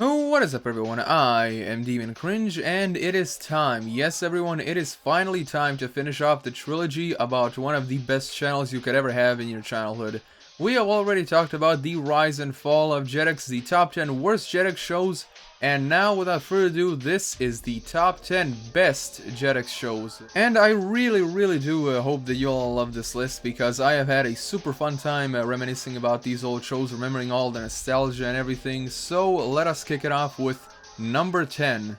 What is up, everyone? I am Demon Cringe, and it is time. Yes, everyone, it is finally time to finish off the trilogy about one of the best channels you could ever have in your childhood. We have already talked about the rise and fall of Jetix, the top 10 worst Jetix shows, and now, without further ado, this is the top 10 best Jetix shows. And I really do hope that you all love this list, because I have had a super fun time reminiscing about these old shows, remembering all the nostalgia and everything. So let us kick it off with number 10.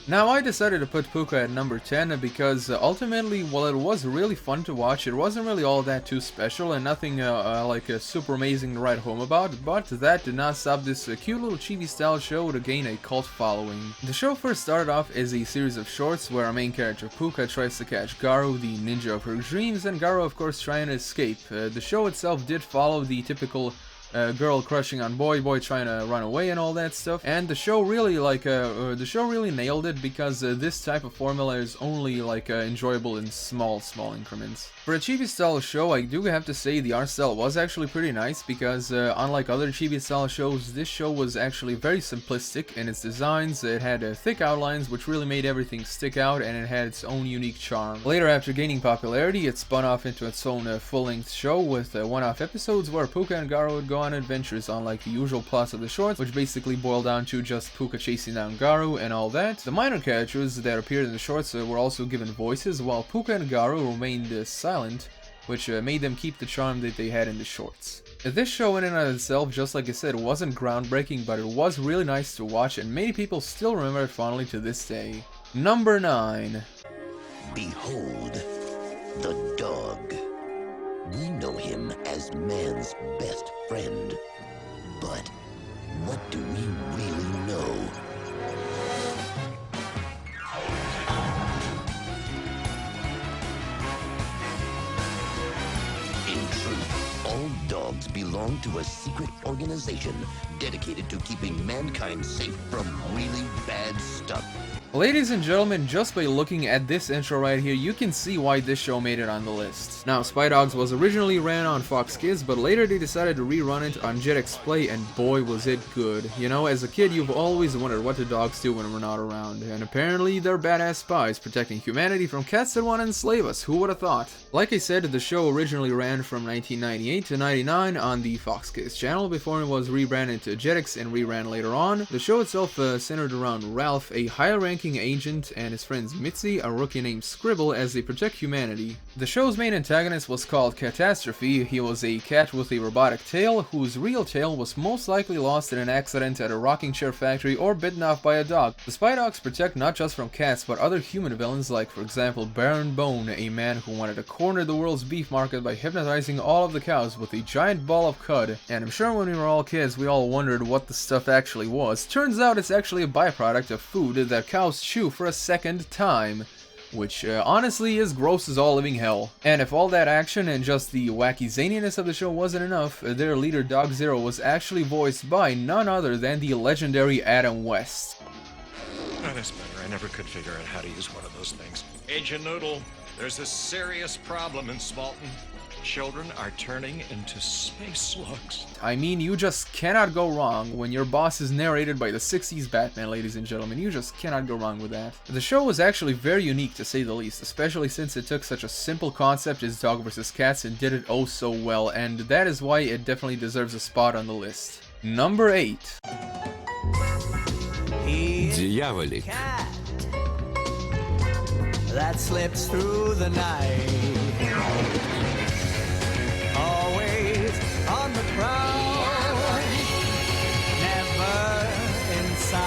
Now, I decided to put Puka at number 10 because ultimately, while it was really fun to watch, it wasn't really all that too special and nothing like super amazing to write home about, but that did not stop this cute little chibi style show to gain a cult following. The show first started off as a series of shorts where our main character Puka tries to catch Garu, the ninja of her dreams, and Garu of course trying to escape. The show itself did follow the typical girl crushing on boy trying to run away and all that stuff, and the show really nailed it because this type of formula is only enjoyable in small increments. For a chibi style show, I do have to say the art style was actually pretty nice because unlike other chibi style shows, this show was actually very simplistic in its designs. It had thick outlines which really made everything stick out, and it had its own unique charm. Later, after gaining popularity, it spun off into its own full-length show with one-off episodes where Puka and Garu would go on adventures unlike the usual plots of the shorts, which basically boiled down to just Puka chasing down Garu and all that. The minor characters that appeared in the shorts were also given voices, while Puka and Garu remained silent, which made them keep the charm that they had in the shorts. This show in and of itself, just like I said, wasn't groundbreaking, but it was really nice to watch, and many people still remember it fondly to this day. Number 9. Behold, the dog. We know him as man's best friend, but what do we really know? In truth, all dogs belong to a secret organization dedicated to keeping mankind safe from really bad stuff. Ladies and gentlemen, just by looking at this intro right here, you can see why this show made it on the list. Now, Spy Dogs was originally ran on Fox Kids, but later they decided to rerun it on Jetix Play, and boy was it good. You know, as a kid, you've always wondered what do dogs do when we're not around, and apparently they're badass spies protecting humanity from cats that want to enslave us. Who would have thought? Like I said, the show originally ran from 1998 to 99 on the Fox Kids channel before it was rebranded to Jetix and reran later on. The show itself centered around Ralph, a higher-ranking agent, and his friends Mitzi, a rookie named Scribble, as they protect humanity. The show's main antagonist was called Catastrophe. He was a cat with a robotic tail, whose real tail was most likely lost in an accident at a rocking chair factory or bitten off by a dog. The Spy Dogs protect not just from cats, but other human villains like, for example, Baron Bone, a man who wanted to corner the world's beef market by hypnotizing all of the cows with a giant ball of cud. And I'm sure when we were all kids, we all wondered what the stuff actually was. Turns out it's actually a byproduct of food that cows chew for a second time, which honestly is gross as all living hell. And if all that action and just the wacky zaniness of the show wasn't enough, their leader Dog Zero was actually voiced by none other than the legendary Adam West. Oh, that's better. I never could figure out how to use one of those things. Agent Noodle, there's a serious problem in Smalton. Children are turning into space slugs. I mean, you just cannot go wrong when your boss is narrated by the 60s Batman, ladies and gentlemen. You just cannot go wrong with that. The show was actually very unique, to say the least, especially since it took such a simple concept as dog versus cats and did it oh so well, and that is why it definitely deserves a spot on the list. Number 8. Дьяволик. That slips through the night. Always on the prowl, never inside.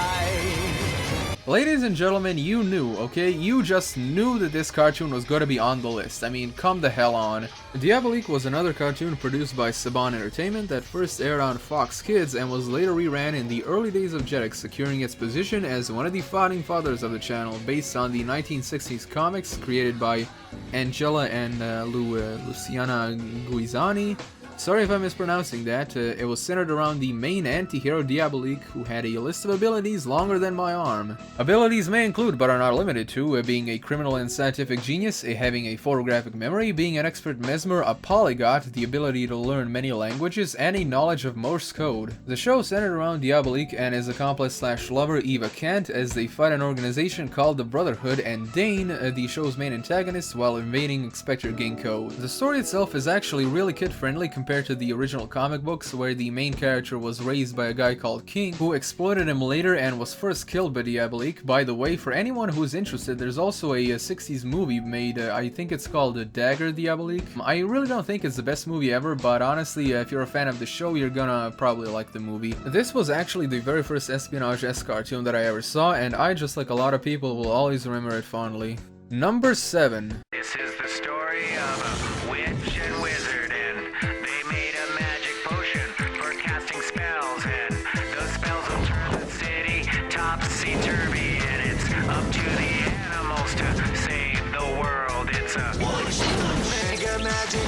Ladies and gentlemen, you knew, okay? You just knew that this cartoon was gonna be on the list. I mean, come the hell on. Diabolique was another cartoon produced by Saban Entertainment that first aired on Fox Kids and was later reran in the early days of Jetix, securing its position as one of the founding fathers of the channel, based on the 1960s comics created by Angela and Luciana Guisani. Sorry if I'm mispronouncing that. It was centered around the main anti-hero Diabolique, who had a list of abilities longer than my arm. Abilities may include, but are not limited to, being a criminal and scientific genius, having a photographic memory, being an expert mesmer, a polyglot, the ability to learn many languages, and a knowledge of Morse code. The show centered around Diabolique and his accomplice/lover Eva Kant as they fight an organization called the Brotherhood and Dane, the show's main antagonist, while invading Inspector Ginkgo. The story itself is actually really kid-friendly compared to the original comic books, where the main character was raised by a guy called King, who exploited him later and was first killed by Diabolique. By the way, for anyone who's interested, there's also a 60s movie made, I think it's called Dagger Diabolique. I really don't think it's the best movie ever, but honestly, if you're a fan of the show, you're gonna probably like the movie. This was actually the very first espionage-esque cartoon that I ever saw, and I, just like a lot of people, will always remember it fondly. Number 7. This is the story of a witch and wizard, and they made a magic potion for casting spells, and those spells will turn the city topsy-turvy, and it's up to the animals to save the world. It's a mega magic.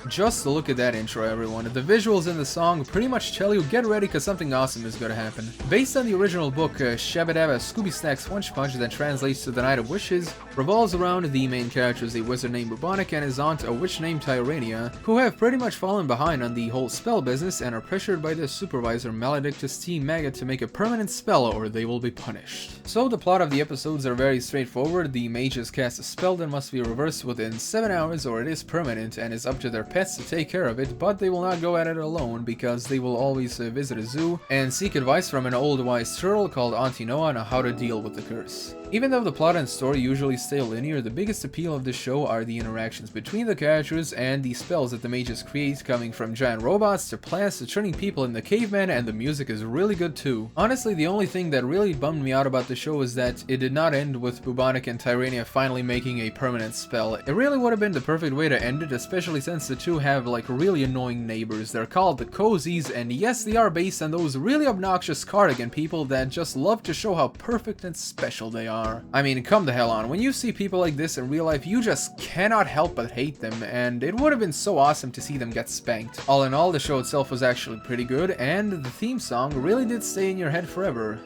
Just look at that intro, everyone. The visuals in the song pretty much tell you get ready because something awesome is gonna happen. Based on the original book, Shabadaba Scooby Snacks Punch Punch, that translates to The Night of Wishes, revolves around the main characters, a wizard named Bubonic and his aunt, a witch named Tyrania, who have pretty much fallen behind on the whole spell business and are pressured by their supervisor Maledictus T. Maggot to make a permanent spell or they will be punished. So the plot of the episodes are very straightforward. The mages cast a spell that must be reversed within 7 hours or it is permanent and is up to their pets to take care of it, but they will not go at it alone because they will always visit a zoo and seek advice from an old wise turtle called Auntie Noah on how to deal with the curse. Even though the plot and story usually stay linear, the biggest appeal of this show are the interactions between the characters and the spells that the mages create, coming from giant robots to plants to turning people into cavemen, and the music is really good too. Honestly, the only thing that really bummed me out about the show is that it did not end with Bubonic and Tyrania finally making a permanent spell. It really would have been the perfect way to end it, especially since the two have like really annoying neighbors. They're called the Cozies, and yes, they are based on those really obnoxious cardigan people that just love to show how perfect and special they are. I mean, come the hell on. When you see people like this in real life, you just cannot help but hate them, and it would have been so awesome to see them get spanked. All in all, the show itself was actually pretty good, and the theme song really did stay in your head forever.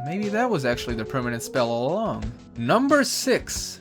Maybe that was actually the permanent spell all along. Number 6.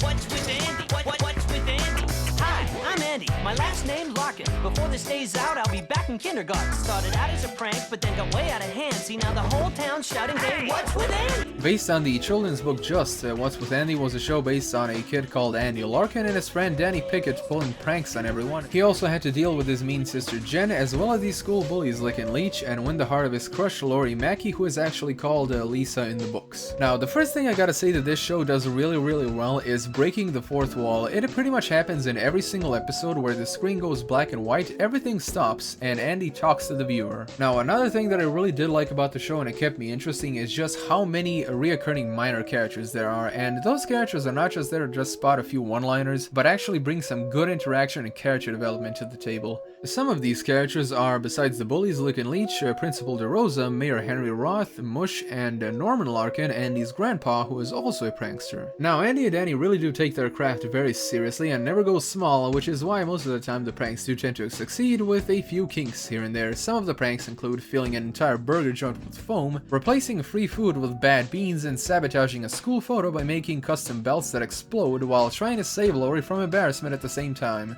What's with Andy? What's with Andy? Hi, I'm Andy. My last name Larkin. Before this day's out, I'll be back in kindergarten. Started out as a prank, but then got way out of hand. See, now the whole town's shouting, hey, what's with Andy? Based on the children's book Just, What's with Andy was a show based on a kid called Andy Larkin and his friend Danny Pickett pulling pranks on everyone. He also had to deal with his mean sister Jen, as well as these school bullies Lick and Leech, and win the heart of his crush Lori Mackey, who is actually called Lisa in the books. Now, the first thing I gotta say that this show does really well is breaking the fourth wall. It pretty much happens in every single episode where the screen goes black and white, everything stops, and Andy talks to the viewer. Now, another thing that I really did like about the show and it kept me interesting is just how many reoccurring minor characters there are, and those characters are not just there to just spot a few one-liners, but actually bring some good interaction and character development to the table. Some of these characters are, besides the bullies Lick and Leech, Principal DeRosa, Mayor Henry Roth, Mush, and Norman Larkin, Andy's grandpa, who is also a prankster. Now, Andy and Danny really do take their craft very seriously and never go small, which is why most of the time the pranks do tend to succeed, with a few kinks here and there. Some of the pranks include filling an entire burger joint with foam, replacing free food with bad beans, and sabotaging a school photo by making custom belts that explode while trying to save Lori from embarrassment at the same time.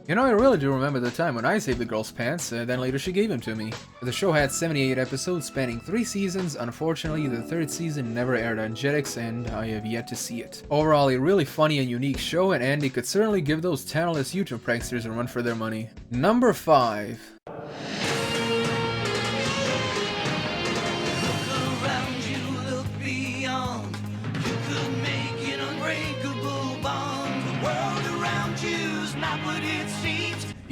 You know, I really do remember the time when I saved the girl's pants, then later she gave them to me. The show had 78 episodes spanning 3 seasons. Unfortunately, the 3rd season never aired on Jetix, and I have yet to see it. Overall, a really funny and unique show, and Andy could certainly give those talentless YouTube pranksters a run for their money. Number 5.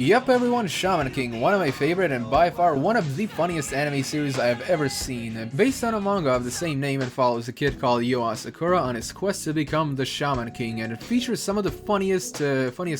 Yep everyone, Shaman King, one of my favorite and by far one of the funniest anime series I have ever seen. Based on a manga of the same name, it follows a kid called Yu Asakura on his quest to become the Shaman King, and it features some of the funniest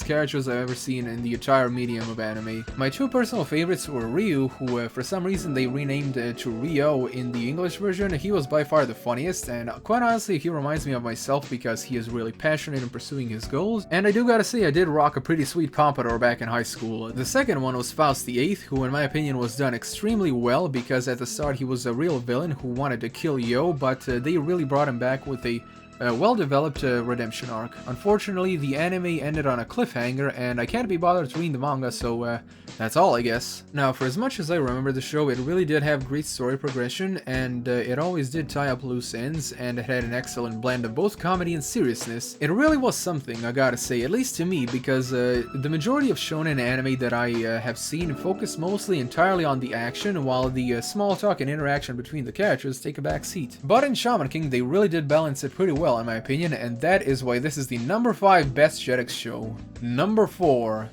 characters I've ever seen in the entire medium of anime. My two personal favorites were Ryu, who for some reason they renamed to Ryo in the English version. He was by far the funniest, and quite honestly he reminds me of myself because he is really passionate in pursuing his goals, and I do gotta say I did rock a pretty sweet pompadour back in high school. The second one was Faust VIII, who in my opinion was done extremely well because at the start he was a real villain who wanted to kill Yo, but they really brought him back with a well-developed redemption arc. Unfortunately, the anime ended on a cliffhanger, and I can't be bothered to read the manga, so that's all, I guess. Now, for as much as I remember the show, it really did have great story progression, and it always did tie up loose ends, and it had an excellent blend of both comedy and seriousness. It really was something, I gotta say, at least to me, because the majority of shonen anime that I have seen focus mostly entirely on the action, while the small talk and interaction between the characters take a back seat. But in Shaman King, they really did balance it pretty well in my opinion, and that is why this is the number 5 best Jetix show. Number 4.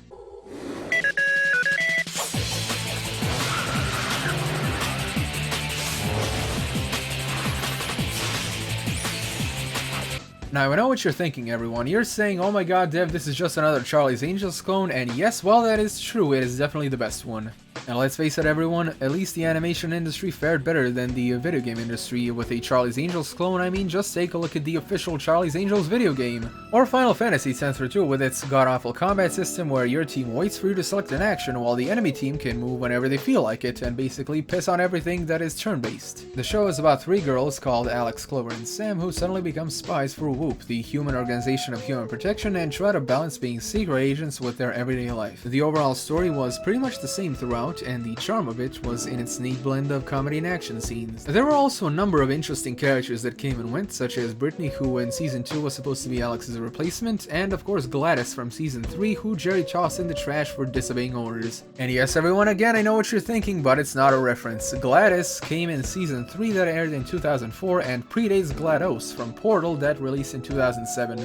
Now I know what you're thinking everyone, you're saying, oh my god Dev, this is just another Charlie's Angels clone, and yes, while that is true, it is definitely the best one. And let's face it everyone, at least the animation industry fared better than the video game industry with a Charlie's Angels clone. I mean, just take a look at the official Charlie's Angels video game. Or Final Fantasy X-2 with its god-awful combat system where your team waits for you to select an action while the enemy team can move whenever they feel like it and basically piss on everything that is turn-based. The show is about 3 girls called Alex, Clover, and Sam who suddenly become spies for WHOOP, the human organization of human protection, and try to balance being secret agents with their everyday life. The overall story was pretty much the same throughout, and the charm of it was in its neat blend of comedy and action scenes. There were also a number of interesting characters that came and went, such as Brittany, who in Season 2 was supposed to be Alex's replacement, and of course GLaDOS from Season 3, who Jerry tossed in the trash for disobeying orders. And yes everyone, again I know what you're thinking, but it's not a reference. GLaDOS came in Season 3 that aired in 2004 and predates GLaDOS from Portal that released in 2007.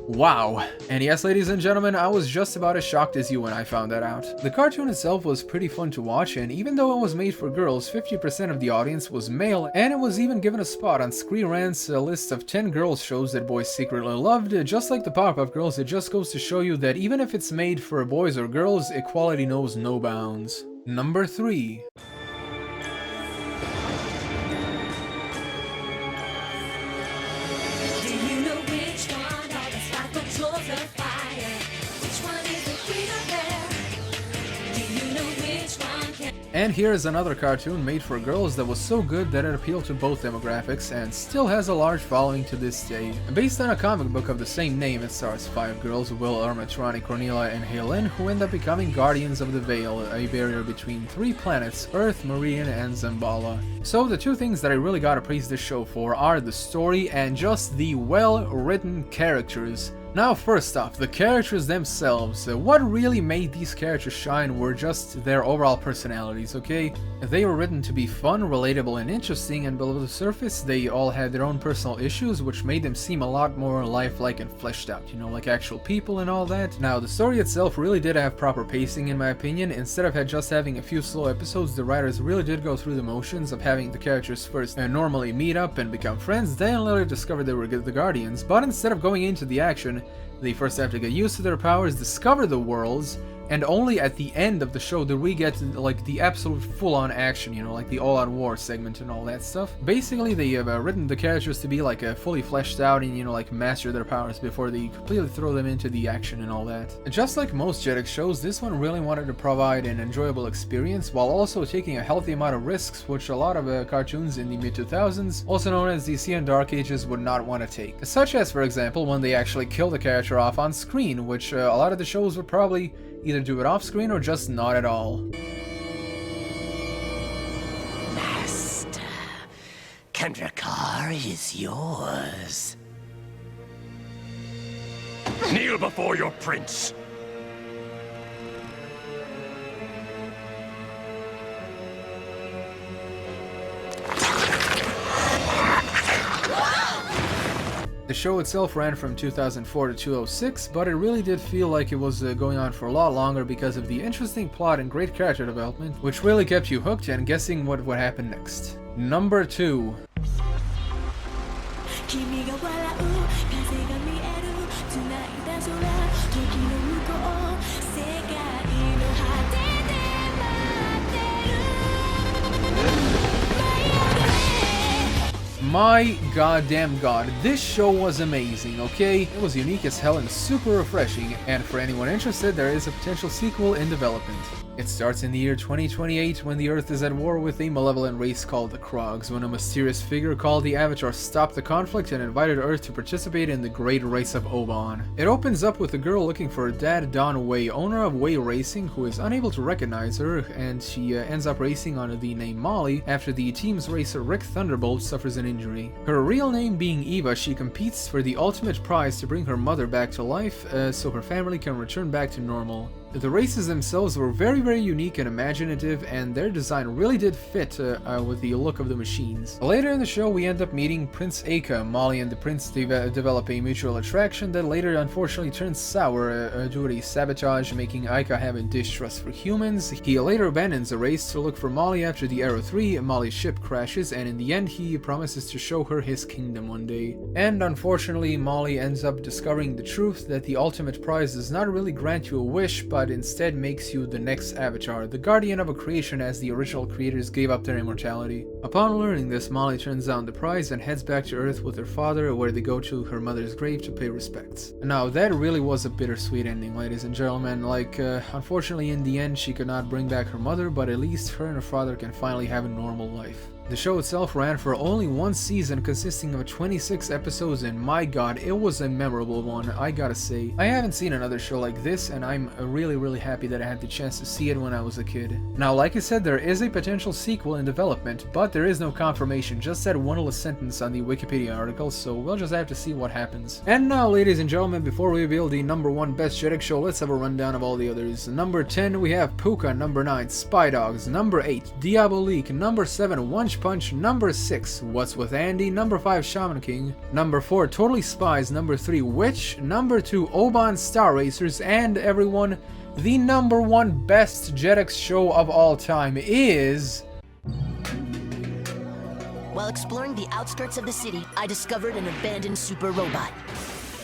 Wow. And yes, ladies and gentlemen, I was just about as shocked as you when I found that out. The cartoon itself was pretty fun to watch, and even though it was made for girls, 50% of the audience was male, and it was even given a spot on Screen Rant's list of 10 girls shows that boys secretly loved. Just like the Powerpuff Girls, it just goes to show you that even if it's made for boys or girls, equality knows no bounds. Number 3. And here is another cartoon made for girls that was so good that it appealed to both demographics and still has a large following to this day. Based on a comic book of the same name, it stars 5 girls, Will, Irma, Trani, Cornelia, and Helen, who end up becoming guardians of the Veil, a barrier between 3 planets, Earth, Meridian, and Zambala. So the 2 things that I really gotta praise this show for are the story and just the well-written characters. Now first off, the characters themselves. What really made these characters shine were just their overall personalities, okay? They were written to be fun, relatable, and interesting, and below the surface they all had their own personal issues which made them seem a lot more lifelike and fleshed out, you know, like actual people and all that. Now the story itself really did have proper pacing in my opinion. Instead of just having a few slow episodes, the writers really did go through the motions of having the characters first normally meet up and become friends, then later discover they were the Guardians, but instead of going into the action, they first have to get used to their powers, discover the worlds, and only at the end of the show do we get like the absolute full-on action, you know, like the all-out war segment and all that stuff. Basically, they have written the characters to be like fully fleshed out and, you know, like master their powers before they completely throw them into the action and all that. Just like most Jetix shows, this one really wanted to provide an enjoyable experience while also taking a healthy amount of risks, which a lot of cartoons in the mid-2000s, also known as DC and Dark Ages, would not want to take. Such as, for example, when they actually kill the character off on screen, which a lot of the shows would probably either do it off screen or just not at all. Master, Kandrakar is yours. Kneel before your prince. The show itself ran from 2004 to 2006, but it really did feel like it was going on for a lot longer because of the interesting plot and great character development, which really kept you hooked and guessing what would happen next. Number 2. 君が笑う風が見える繋いだ空時の向こう世界の果てで待ってる舞い上がれ My goddamn god, this show was amazing, okay? It was unique as hell and super refreshing, and for anyone interested, there is a potential sequel in development. It starts in the year 2028 when the Earth is at war with a malevolent race called the Krogs, when a mysterious figure called the Avatar stopped the conflict and invited Earth to participate in the Great Race of Oban. It opens up with a girl looking for her dad, Don Wei, owner of Wei Racing, who is unable to recognize her, and she ends up racing under the name Molly after the team's racer Rick Thunderbolt suffers an injury. Her real name being Eva, she competes for the ultimate prize to bring her mother back to life so her family can return back to normal. The races themselves were very unique and imaginative, and their design really did fit with the look of the machines. Later in the show, we end up meeting Prince Aka. Molly and the prince develop a mutual attraction that later unfortunately turns sour due to sabotage, making Aka have a distrust for humans. He later abandons the race to look for Molly after the Arrow 3. Molly's ship crashes, and in the end, he promises to show her his kingdom one day. And unfortunately, Molly ends up discovering the truth that the ultimate prize does not really grant you a wish, but instead makes you the next Avatar, the guardian of a creation as the original creators gave up their immortality. Upon learning this, Molly turns down the prize and heads back to Earth with her father, where they go to her mother's grave to pay respects. Now, that really was a bittersweet ending, ladies and gentlemen. Unfortunately, in the end, she could not bring back her mother, but at least her and her father can finally have a normal life. The show itself ran for only one season, consisting of 26 episodes, and my god, it was a memorable one, I gotta say. I haven't seen another show like this, and I'm really happy that I had the chance to see it when I was a kid. Now, like I said, there is a potential sequel in development, but there is no confirmation, just that one little sentence on the Wikipedia article, so we'll just have to see what happens. And now, ladies and gentlemen, before we reveal the number 1 best Jetix show, let's have a rundown of all the others. Number 10, we have Puka. Number 9, Spy Dogs. Number 8, Diabolique. Number 7, One Punch. Number 6, What's with Andy. Number 5, Shaman King. Number 4, Totally Spies. Number 3, Witch. Number 2, Oban Star Racers. And everyone, the number 1 best Jetix show of all time is... While exploring the outskirts of the city, I discovered an abandoned super robot.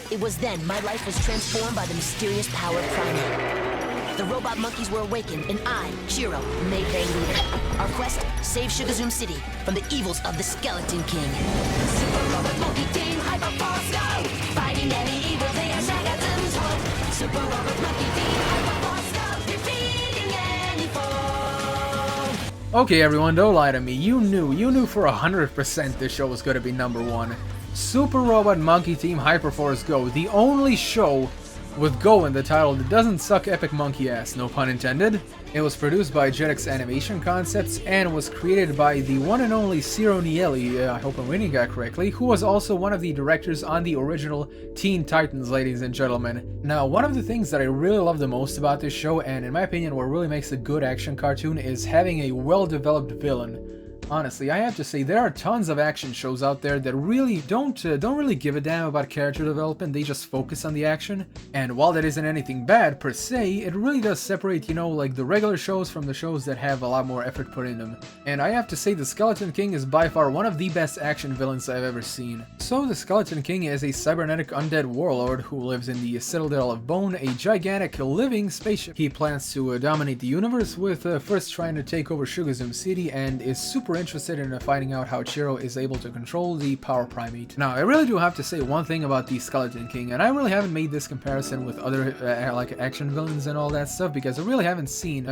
It was then my life was transformed by the mysterious power Primate. The robot monkeys were awakened, and I, Shiro, made their leader. Our quest, save Sugazoom City from the evils of the Skeleton King. Super Robot Monkey Team, Hyperforce, go! Fighting any evil, they are Shagazoom's hope. Super Robot Monkey Team, Hyperforce, go! Defeating any foe. Okay, everyone, don't lie to me. You knew for 100% this show was gonna be number 1. Super Robot Monkey Team Hyperforce Go, the only show with Go in the title that doesn't suck epic monkey ass, no pun intended. It was produced by Jetix Animation Concepts and was created by the one and only Ciro Nieli, I hope I'm reading that correctly, who was also one of the directors on the original Teen Titans, ladies and gentlemen. Now, one of the things that I really love the most about this show, and in my opinion what really makes a good action cartoon, is having a well-developed villain. Honestly, I have to say there are tons of action shows out there that really don't really give a damn about character development. They just focus on the action. And while that isn't anything bad per se, it really does separate, like the regular shows from the shows that have a lot more effort put in them. And I have to say the Skeleton King is by far one of the best action villains I've ever seen. So the Skeleton King is a cybernetic undead warlord who lives in the Citadel of Bone, a gigantic living spaceship. He plans to dominate the universe with first trying to take over Sugazoom City, and is super interested in finding out how Chiro is able to control the Power Primate. Now, I really do have to say one thing about the Skeleton King, and I really haven't made this comparison with other like action villains and all that stuff, because I really haven't seen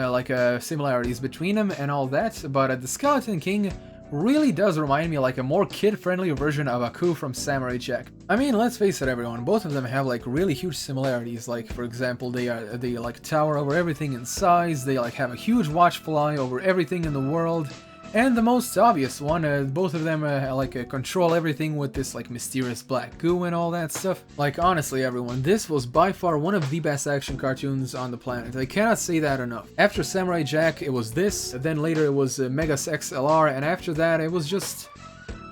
similarities between them and all that, but the Skeleton King really does remind me like a more kid-friendly version of Aku from Samurai Jack. I mean, let's face it, everyone, both of them have like really huge similarities. Like, for example, they like tower over everything in size, they like have a huge watchful eye over everything in the world. And the most obvious one, both of them control everything with this like mysterious black goo and all that stuff. Like, honestly, everyone, this was by far one of the best action cartoons on the planet. I cannot say that enough. After Samurai Jack, it was this, then later it was Megas XLR, and after that it was just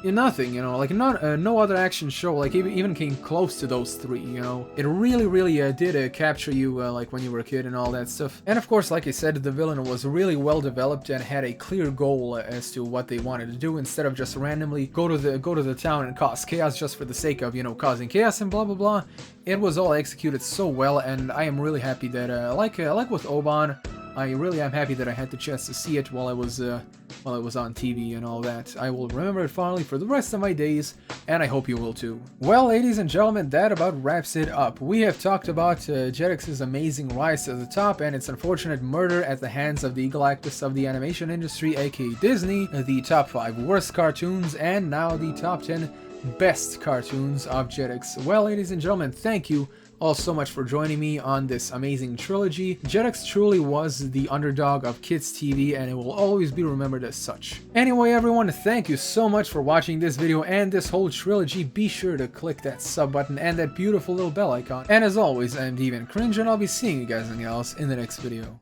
nothing, you know, like not no other action show like even came close to those three, you know. It really did capture you like when you were a kid and all that stuff. And of course, like I said, the villain was really well developed and had a clear goal as to what they wanted to do, instead of just randomly go to the town and cause chaos just for the sake of, you know, causing chaos and blah blah blah. It was all executed so well, and I am really happy that like with Oban, I really am happy that I had the chance to see it while I was on TV and all that. I will remember it fondly for the rest of my days, and I hope you will too. Well, ladies and gentlemen, that about wraps it up. We have talked about Jetix's amazing rise to the top and its unfortunate murder at the hands of the GLaDOS of the animation industry, aka Disney, the top 5 worst cartoons, and now the top 10 best cartoons of Jetix. Well, ladies and gentlemen, thank you all so much for joining me on this amazing trilogy. Jetix truly was the underdog of kids TV, and it will always be remembered as such. Anyway, everyone, thank you so much for watching this video and this whole trilogy. Be sure to click that sub button and that beautiful little bell icon. And as always, I'm Deviant Cringe, and I'll be seeing you guys and gals in the next video.